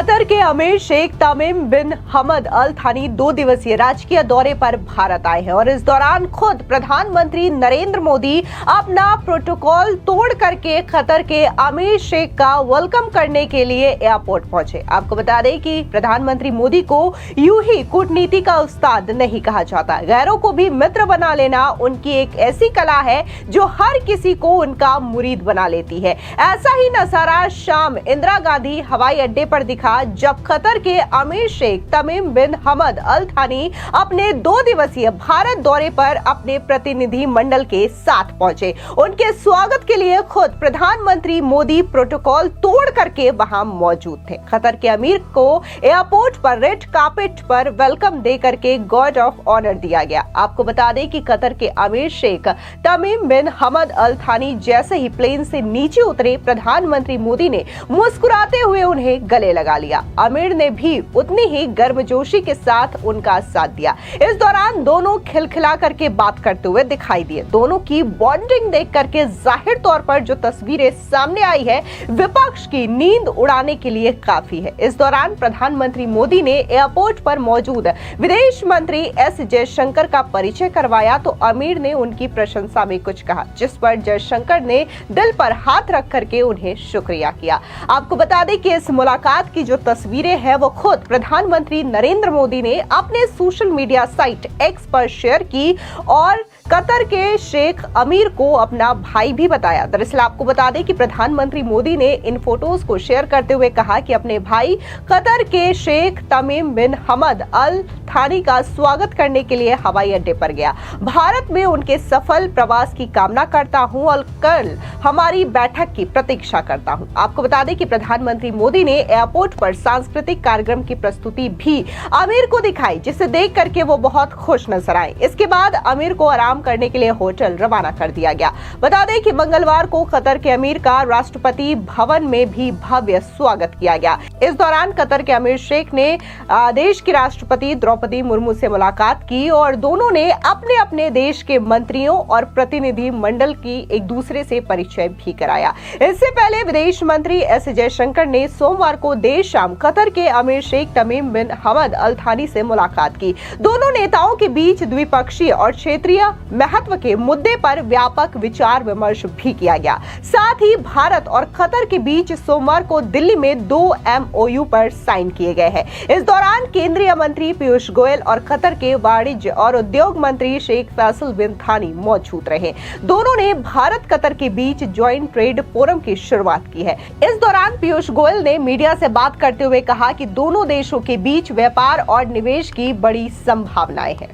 Qatar के अमीर शेख तमीम बिन हमद अल थानी 2 दिवसीय राजकीय दौरे पर भारत आए हैं और इस दौरान खुद प्रधानमंत्री नरेंद्र मोदी अपना प्रोटोकॉल तोड़ करके कतर के अमीर शेख का वेलकम करने के लिए एयरपोर्ट पहुंचे। आपको बता दें कि प्रधानमंत्री मोदी को यूं ही कूटनीति का उस्ताद नहीं कहा जाता। गैरों को भी मित्र बना लेना उनकी एक ऐसी कला है जो हर किसी को उनका मुरीद बना लेती है। ऐसा ही नजारा शाम इंदिरा गांधी हवाई अड्डे पर दिखा जब कतर के अमीर शेख तमीम बिन हमद अल थानी अपने 2 दिवसीय भारत दौरे पर अपने प्रतिनिधि मंडल के साथ पहुंचे। उनके स्वागत के लिए खुद प्रधानमंत्री मोदी प्रोटोकॉल तोड़ करके वहां मौजूद थे। कतर के अमीर को एयरपोर्ट पर रेड कार्पेट पर वेलकम दे करके गार्ड ऑफ ऑनर दिया गया। आपको बता दें कि कतर के अमीर शेख तमीम बिन हमद अल थानी जैसे ही प्लेन से नीचे उतरे, प्रधानमंत्री मोदी ने मुस्कुराते हुए उन्हें गले लगा लिया। अमीर ने भी उतनी ही गर्मजोशी के साथ उनका साथ दिया। इस दौरान दोनों खिलखिला करके बात करते हुए दिखाई दिए। दोनों की बॉन्डिंग देख करके जाहिर तौर पर जो तस्वीरें सामने आई है, विपक्ष की नींद उड़ाने के लिए काफी है। इस दौरान प्रधानमंत्री मोदी ने एयरपोर्ट पर मौजूद विदेश मंत्री एस जयशंकर का परिचय करवाया तो अमीर ने उनकी प्रशंसा में कुछ कहा, जिस पर जयशंकर ने दिल पर हाथ रख करके उन्हें शुक्रिया किया। आपको बता दें कि इस मुलाकात की जो तस्वीरें हैं वो खुद प्रधानमंत्री नरेंद्र मोदी ने अपने सोशल मीडिया साइट एक्स पर शेयर की और कतर के शेख अमीर को अपना भाई भी बताया। दरअसल आपको बता दें कि प्रधानमंत्री मोदी ने इन फोटोज को शेयर करते हुए कहा कि अपने भाई कतर के शेख तमीम बिन हमद अल थानी का स्वागत करने के लिए हवाई अड्डे पर गया। भारत में उनके सफल प्रवास की कामना करता हूं और कल हमारी बैठक की प्रतीक्षा करता हूं। आपको बता दें कि प्रधानमंत्री मोदी ने एयरपोर्ट पर सांस्कृतिक कार्यक्रम की प्रस्तुति भी अमीर को दिखाई, जिसे देख करके वो बहुत खुश नजर आए। इसके बाद अमीर को आराम करने के लिए होटल रवाना कर दिया गया। बता दें कि मंगलवार को कतर के अमीर का राष्ट्रपति भवन में भी भव्य स्वागत किया गया। इस दौरान कतर के अमीर शेख ने देश की राष्ट्रपति द्रौपदी मुर्मू से मुलाकात की और दोनों ने अपने अपने देश के मंत्रियों और प्रतिनिधि मंडल की एक दूसरे से परिचय भी कराया। इससे पहले विदेश मंत्री एस जयशंकर ने सोमवार को देर शाम कतर के अमीर शेख तमीम बिन हमद अल थानी से मुलाकात की। दोनों नेताओं के बीच द्विपक्षीय और क्षेत्रीय महत्व के मुद्दे पर व्यापक विचार विमर्श भी किया गया। साथ ही भारत और कतर के बीच सोमवार को दिल्ली में 2 MOU पर साइन किए गए हैं। इस दौरान केंद्रीय मंत्री पीयूष गोयल और कतर के वाणिज्य और उद्योग मंत्री शेख फैसल बिन थानी मौजूद रहे। दोनों ने भारत कतर के बीच ज्वाइंट ट्रेड फोरम की शुरुआत की है। इस दौरान पीयूष गोयल ने मीडिया से बात करते हुए कहा कि दोनों देशों के बीच व्यापार और निवेश की बड़ी संभावनाएं हैं।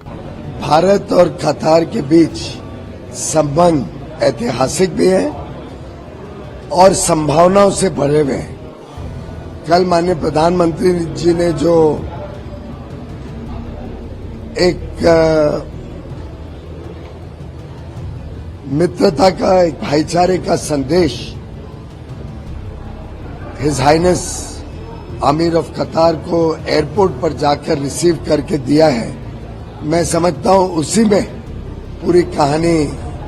भारत और कतार के बीच संबंध ऐतिहासिक भी है और संभावनाओं से भरे हुए हैं। कल माननीय प्रधानमंत्री जी ने जो एक मित्रता का, एक भाईचारे का संदेश हिज हाइनेस अमीर ऑफ कतार को एयरपोर्ट पर जाकर रिसीव करके दिया है, मैं समझता हूं उसी में पूरी कहानी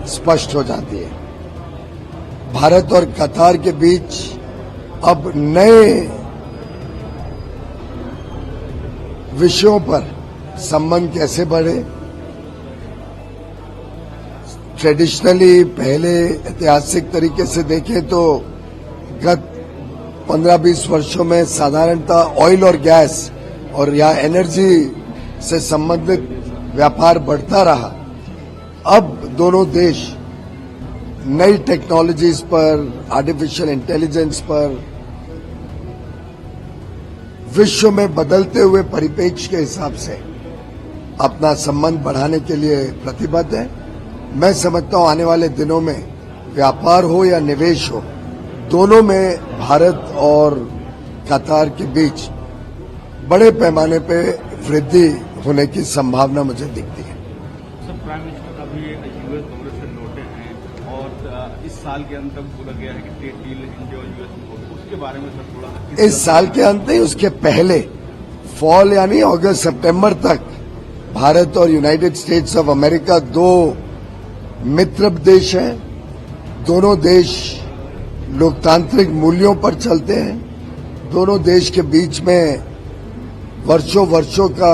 स्पष्ट हो जाती है। भारत और कतार के बीच अब नए विषयों पर संबंध कैसे बढ़े। ट्रेडिशनली पहले ऐतिहासिक तरीके से देखें तो गत 15-20 वर्षों में साधारणतः ऑयल और गैस और या एनर्जी से संबंधित व्यापार बढ़ता रहा। अब दोनों देश नई टेक्नोलॉजीज पर, आर्टिफिशियल इंटेलिजेंस पर, विश्व में बदलते हुए परिप्रेक्ष्य के हिसाब से अपना संबंध बढ़ाने के लिए प्रतिबद्ध है। मैं समझता हूं आने वाले दिनों में व्यापार हो या निवेश हो, दोनों में भारत और कतार के बीच बड़े पैमाने पे वृद्धि होने की संभावना मुझे दिखती है। सर, प्राइम मिनिस्टर अभी यूएस कांग्रेस से लौटे हैं और इस साल के अंत तक बोला गया है कि ट्रेड डील इंडिया और यूएस, उसके बारे में सर थोड़ा इस साल के अंत नहीं, उसके पहले फॉल यानी अगस्त सितंबर तक भारत और यूनाइटेड स्टेट्स ऑफ अमेरिका 2 मित्र देश हैं। दोनों देश लोकतांत्रिक मूल्यों पर चलते हैं। दोनों देश के बीच में वर्षों वर्षों का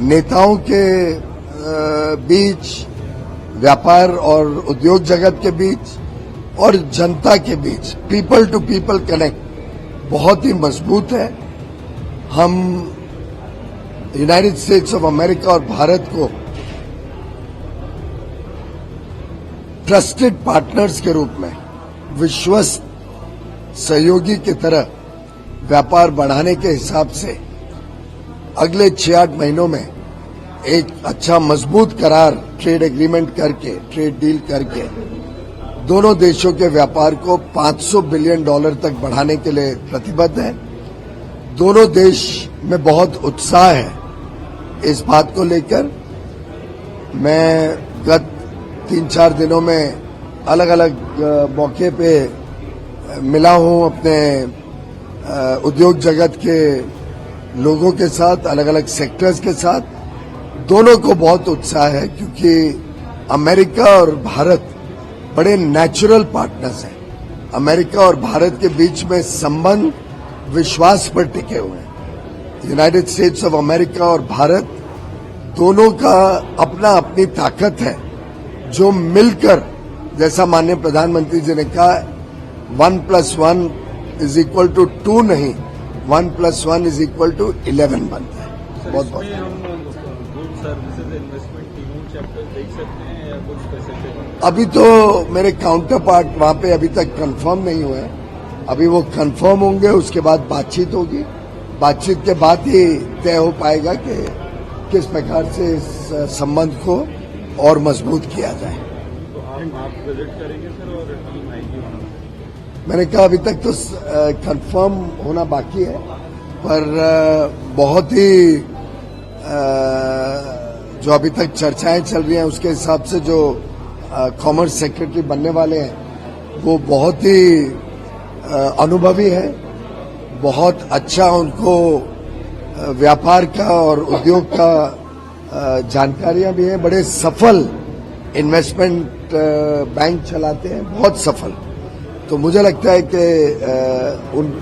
नेताओं के बीच, व्यापार और उद्योग जगत के बीच और जनता के बीच पीपल टू पीपल कनेक्ट बहुत ही मजबूत है। हम यूनाइटेड स्टेट्स ऑफ अमेरिका और भारत को ट्रस्टेड पार्टनर्स के रूप में, विश्वस्त सहयोगी की तरह व्यापार बढ़ाने के हिसाब से अगले 6-8 महीनों में एक अच्छा मजबूत करार, ट्रेड एग्रीमेंट करके, ट्रेड डील करके दोनों देशों के व्यापार को $500 बिलियन तक बढ़ाने के लिए प्रतिबद्ध है। दोनों देश में बहुत उत्साह है इस बात को लेकर। मैं गत 3-4 दिनों में अलग अलग मौके पे मिला हूं अपने उद्योग जगत के लोगों के साथ, अलग अलग सेक्टर्स के साथ। दोनों को बहुत उत्साह है क्योंकि अमेरिका और भारत बड़े नेचुरल पार्टनर्स हैं। अमेरिका और भारत के बीच में संबंध विश्वास पर टिके हुए हैं। यूनाइटेड स्टेट्स ऑफ अमेरिका और भारत दोनों का अपना अपनी ताकत है जो मिलकर, जैसा माननीय प्रधानमंत्री जी ने कहा, 1+1 = 2 नहीं, 1+1 = 11 बनता है। बहुत बहुत अभी तो मेरे काउंटर पार्ट वहां पे अभी तक कंफर्म नहीं हुए हैं। अभी वो कंफर्म होंगे, उसके बाद बातचीत होगी। बातचीत के बाद ही तय हो पाएगा कि किस प्रकार से इस संबंध को और मजबूत किया जाए। तो आप विजिट करेंगे सर और टीम आएगी? मैंने कहा अभी तक तो कंफर्म होना बाकी है, पर बहुत ही जो अभी तक चर्चाएं चल रही हैं उसके हिसाब से जो कॉमर्स सेक्रेटरी बनने वाले हैं वो बहुत ही अनुभवी है। बहुत अच्छा उनको व्यापार का और उद्योग का जानकारियां भी हैं। बड़े सफल इन्वेस्टमेंट बैंक चलाते हैं, बहुत सफल। तो मुझे लगता है कि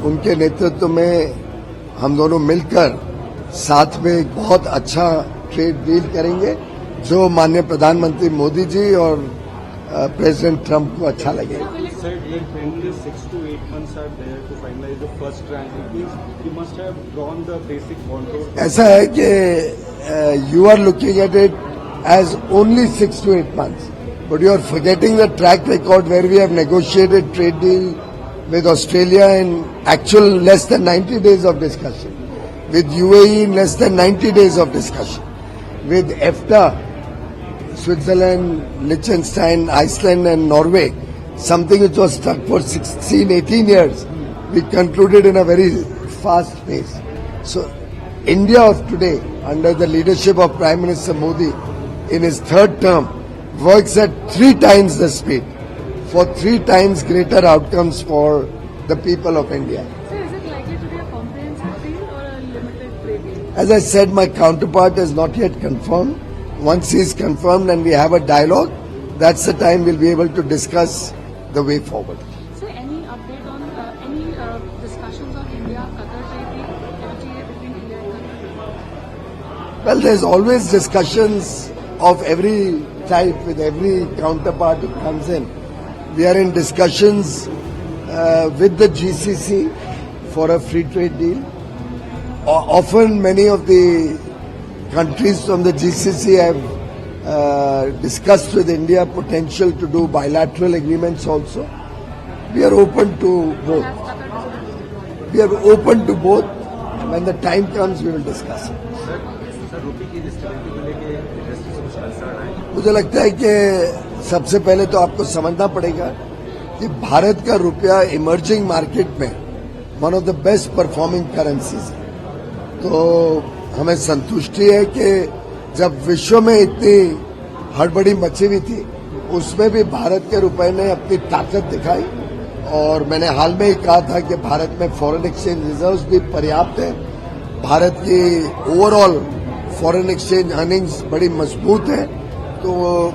उनके नेतृत्व में हम दोनों मिलकर साथ में एक बहुत अच्छा ट्रेड डील करेंगे जो माननीय प्रधानमंत्री मोदी जी और प्रेसिडेंट ट्रंप को अच्छा लगेगा। Sir, if only 6 to 8 months are there to finalize the first tranche, it means you must have drawn the basic contour. ऐसा है कि you are looking at it as only 6 to 8 months, but you are forgetting the track record where we have negotiated trade deal with Australia in actual less than 90 days of discussion, with UAE in less than 90 days of discussion, with EFTA, Switzerland, Liechtenstein, Iceland and Norway, something which was stuck for 16-18 years, we concluded in a very fast pace. So India of today, under the leadership of Prime Minister Modi in his third term, works at 3 times the speed for 3 times greater outcomes for the people of India. So is it likely to be a comprehensive deal or a limited trade deal? As I said, my counterpart is not yet confirmed. Once he is confirmed and we have a dialogue, that's the time we'll be able to discuss the way forward. So any update on any discussions on India-Qatar trade deal, FTA between India and Qatar? Well, there's always discussions of every type with every counterpart who comes in. We are in discussions with the GCC for a free trade deal. Often many of the countries from the GCC have discussed with India potential to do bilateral agreements also. We are open to both. We are open to both. When the time comes, we will discuss it. Sir, रुपये की stability को लेके industry से कुछ concern है? मुझे लगता है कि सबसे पहले तो आपको समझना पड़ेगा कि भारत का रुपया इमर्जिंग मार्केट में one of the best performing currencies है। तो हमें संतुष्टि है कि जब विश्व में इतनी हड़बड़ी मची हुई थी, उसमें भी भारत के रुपए ने अपनी ताकत दिखाई। और मैंने हाल में ही कहा था कि भारत में फॉरेन एक्सचेंज रिजर्व्स भी पर्याप्त है। भारत की ओवरऑल फॉरेन एक्सचेंज अर्निंग्स बड़ी मजबूत है, तो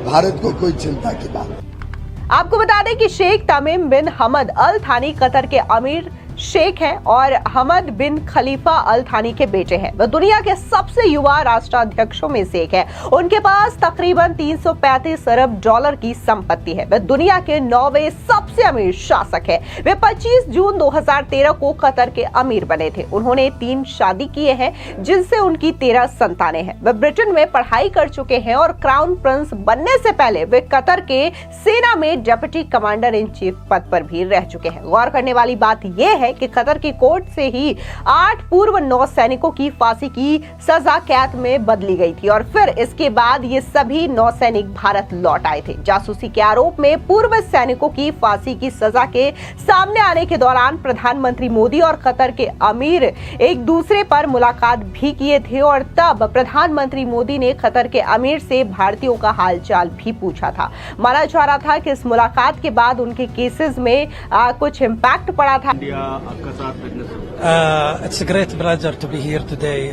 भारत को कोई चिंता की बात नहीं। आपको बता दें कि शेख तमीम बिन हमद अल थानी कतर के अमीर शेख हैं और हमद बिन खलीफा अल थानी के बेटे हैं। वह दुनिया के सबसे युवा राष्ट्राध्यक्षों में से एक है। उनके पास तकरीबन 335 अरब डॉलर की संपत्ति है। वह दुनिया के 9वें सबसे अमीर शासक है। वे 25 जून 2013 को कतर के अमीर बने थे। उन्होंने 3 शादी किए हैं, जिनसे उनकी 13 संतानें हैं। वे ब्रिटेन में पढ़ाई कर चुके हैं और क्राउन प्रिंस बनने से पहले वे कतर के सेना में डिप्टी कमांडर इन चीफ पद पर भी रह चुके हैं। गौर करने वाली बात यह है कि कतर की कोर्ट से ही 8 पूर्व नौसैनिकों की फांसी की सजा कैद में बदली गई थी और फिर इसके बाद ये सभी नौसैनिक भारत लौट आए थे। जासूसी के आरोप में पूर्व सैनिकों की फांसी की सजा के सामने आने के दौरान प्रधानमंत्री मोदी और कतर के अमीर एक दूसरे पर मुलाकात भी किए थे और तब प्रधानमंत्री मोदी ने कतर के अमीर से भारतीयों का हालचाल भी पूछा था। माना जा रहा था कि इस मुलाकात के बाद उनके केसेस में कुछ इम्पैक्ट पड़ा था। It's a great pleasure to be here today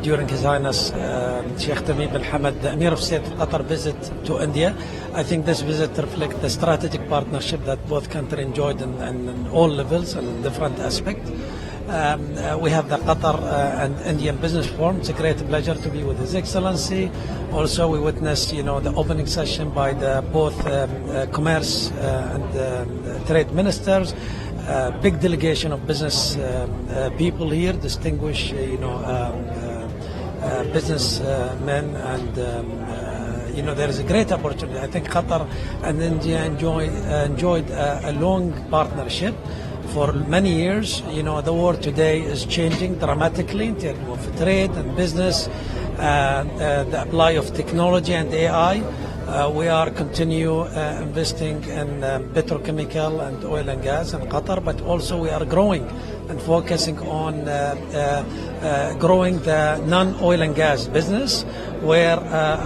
during His Highness Sheikh Tamim bin Hamad, the Emir of State of Qatar visit to India. I think this visit reflects the strategic partnership that both countries enjoyed in all levels and different aspects. We have the Qatar and Indian Business Forum. It's a great pleasure to be with His Excellency. Also, we witnessed, the opening session by the both commerce and trade ministers. Big delegation of business people here, distinguished, businessmen, and there is a great opportunity. I think Qatar and India enjoyed a long partnership for many years. The world today is changing dramatically in terms of trade and business, the apply of technology and AI. We are continue investing in petrochemical and oil and gas in Qatar, but also we are growing and focusing on growing the non-oil and gas business, where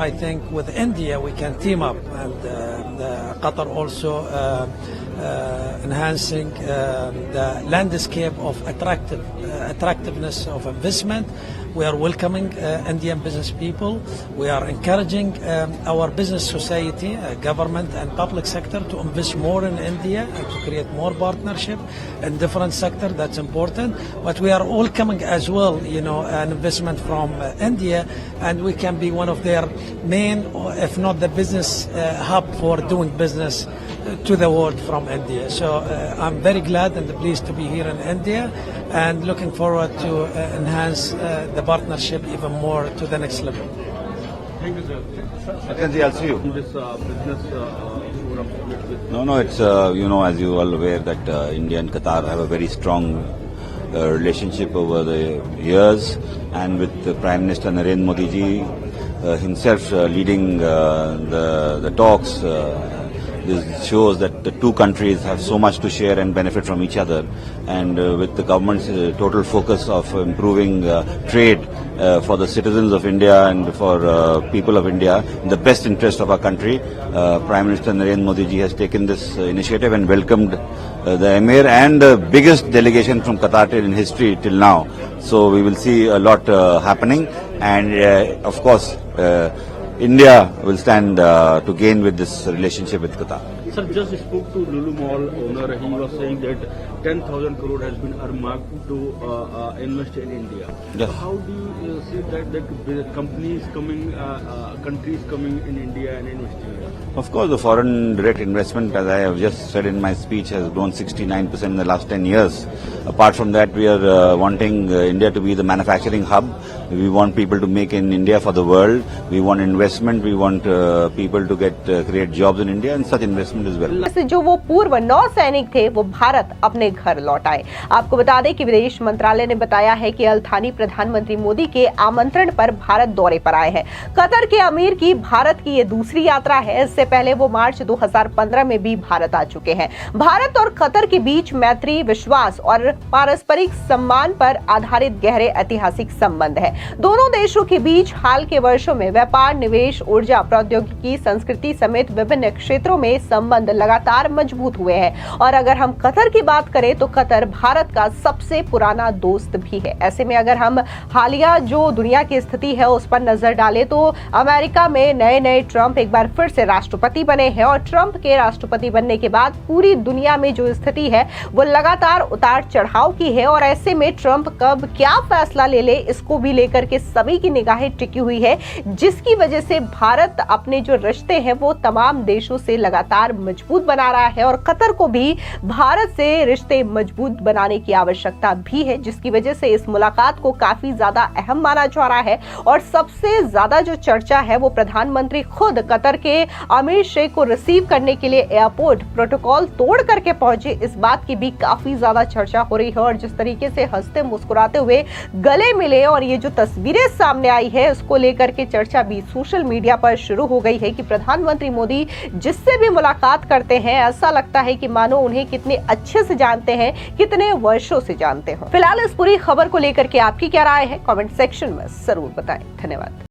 I think with India we can team up, and Qatar also enhancing the landscape of attractiveness of investment. We are welcoming Indian business people. We are encouraging our business society, government and public sector to invest more in India and to create more partnership in different sectors. That's important. But we are all coming as well, an investment from India, and we can be one of their main, if not the business hub for doing business to the world from India. So I'm very glad and pleased to be here in India, and looking forward to enhance the partnership even more to the next level. Thank you, sir. Mackenzie, I'll see you. This business forum. No, it's, as you all aware that India and Qatar have a very strong relationship over the years, and with the Prime Minister Narendra Modi ji himself leading the talks. This shows that the two countries have so much to share and benefit from each other, and with the government's total focus of improving trade for the citizens of India and for people of India in the best interest of our country, Prime Minister Narendra Modi ji has taken this initiative and welcomed the Emir and the biggest delegation from Qatar in history till now. So we will see a lot happening, and of course India will stand to gain with this relationship with Qatar. Sir, just spoke to Lulu Mall owner. He was saying that 10,000 crore has been earmarked to invest in India. Yes. So how do you see that the companies coming, countries coming in India and investing? Of course, the foreign direct investment, as I have just said in my speech, has grown 69% in the last 10 years. Apart from that, we are wanting India to be the manufacturing hub. We want people to make in India for the world. We want investment. We want people to create jobs in India, and such investment as well. जो वो पूर्व नौसैनिक थे वो भारत अपने घर लौट आए। आपको बता दें कि विदेश मंत्रालय ने बताया है कि अल थानी प्रधानमंत्री मोदी के आमंत्रण पर भारत दौरे पर आए हैं। कतर के अमीर की भारत की ये दूसरी यात्रा है। इससे पहले वो मार्च 2015 में भी भारत आ चुके हैं। भारत और कतर के बीच मैत्री, विश्वास और पारस्परिक सम्मान पर आधारित गहरे ऐतिहासिक संबंध है। दोनों देशों के बीच हाल के वर्षों में व्यापार, निवेश, ऊर्जा, प्रौद्योगिकी, संस्कृति समेत विभिन्न क्षेत्रों में संबंध लगातार मजबूत हुए हैं। और अगर हम कतर की बात करें करें तो कतर भारत का सबसे पुराना दोस्त भी है। ऐसे में अगर हम हालिया जो दुनिया की स्थिति है उस पर नजर डालें तो अमेरिका में नए ट्रंप एक बार फिर से राष्ट्रपति बने हैं और ट्रंप के राष्ट्रपति बनने के बाद पूरी दुनिया में जो स्थिति है वो लगातार उतार चढ़ाव की है और ऐसे में ट्रंप कब क्या फैसला ले इसको भी लेकर के सभी की निगाहें टिकी हुई है, जिसकी वजह से भारत अपने जो रिश्ते हैं वो तमाम देशों से लगातार मजबूत बना रहा है और कतर को भी भारत से रिश्ते मजबूत बनाने की आवश्यकता भी है, जिसकी वजह से इस मुलाकात को काफी ज्यादा अहम माना जा रहा है। और सबसे ज्यादा जो चर्चा है वो प्रधानमंत्री खुद कतर के अमीर शेख को रिसीव करने के लिए एयरपोर्ट प्रोटोकॉल तोड़ करके पहुंचे, इस बात की भी काफी ज्यादा चर्चा हो रही है। और जिस तरीके से हंसते मुस्कुराते हुए गले मिले और ये जो तस्वीरें सामने आई है उसको लेकर के चर्चा भी सोशल मीडिया पर शुरू हो गई है कि प्रधानमंत्री मोदी जिससे भी मुलाकात करते हैं ऐसा लगता है कि मानो उन्हें कितने अच्छे से जानते हैं, कितने वर्षों से जानते हो। फिलहाल इस पूरी खबर को लेकर के आपकी क्या राय है, कमेंट सेक्शन में जरूर बताएं। धन्यवाद।